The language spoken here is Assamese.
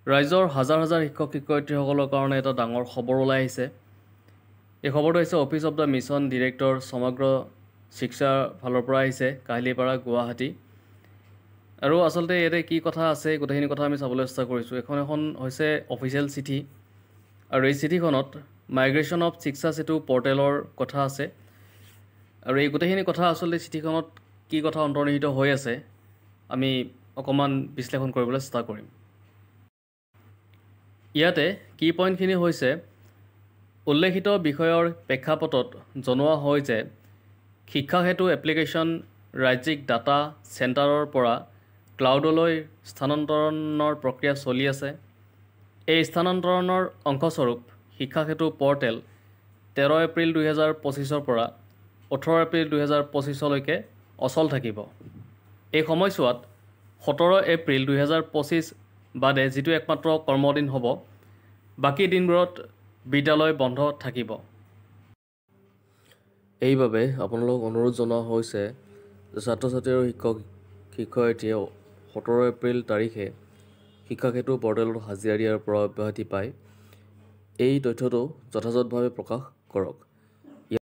ৰাজ্যৰ হাজাৰ হাজাৰ শিক্ষক শিক্ষয়িত্ৰীসকলৰ কাৰণে এটা ডাঙৰ খবৰ ওলাই আহিছে। এই খবৰটো হৈছে office of the mission director সমগ্ৰ শিক্ষাৰ ফালৰ পৰা আহিছে, কাহিলীপাৰা গুৱাহাটী। আৰু আচলতে ইয়াতে কি কথা আছে গোটেইখিনি কথা আমি চাবলৈ চেষ্টা কৰিছোঁ। এখন হৈছে অফিচিয়েল চিঠি, আৰু এই চিঠিখনত মাইগ্ৰেশ্যন অফ শিক্ষা সেতু পৰ্টেলৰ কথা আছে। আৰু এই গোটেইখিনি কথা আচলতে চিঠিখনত কি কথা অন্তৰ্নিহিত হৈ আছে আমি অকণমান বিশ্লেষণ কৰিবলৈ চেষ্টা কৰিম। ইয়াতে কি পইণ্টখিনি হৈছে, উল্লেখিত বিষয়ৰ প্ৰেক্ষাপটত জনোৱা হয় যে শিক্ষা সেতু এপ্লিকেশ্যন ৰাজ্যিক ডাটা চেণ্টাৰৰ পৰা ক্লাউডলৈ স্থানান্তৰণৰ প্ৰক্ৰিয়া চলি আছে। এই স্থানান্তৰণৰ অংশস্বৰূপ শিক্ষা সেতু পৰ্টেল 13 এপ্ৰিল 2025 পৰা 18 এপ্ৰিল 2025 অচল থাকিব। এই সময়ছোৱাত 17 এপ্ৰিল 2025 বাদে যিটো একমাত্ৰ কৰ্মদিন হ'ব, বাকী দিনবোৰত বিদ্যালয় বন্ধ থাকিব। এইবাবে আপোনালোকক অনুৰোধ জনোৱা হৈছে যে ছাত্ৰ ছাত্ৰী আৰু শিক্ষক শিক্ষয়িত্ৰীয়ে 17 এপ্ৰিল তাৰিখে শিক্ষা সেতু পৰ্টেলত হাজিৰা দিয়াৰ পৰা অব্যাহতি পায় এই তথ্যটো যথাযথভাৱে প্ৰকাশ কৰক।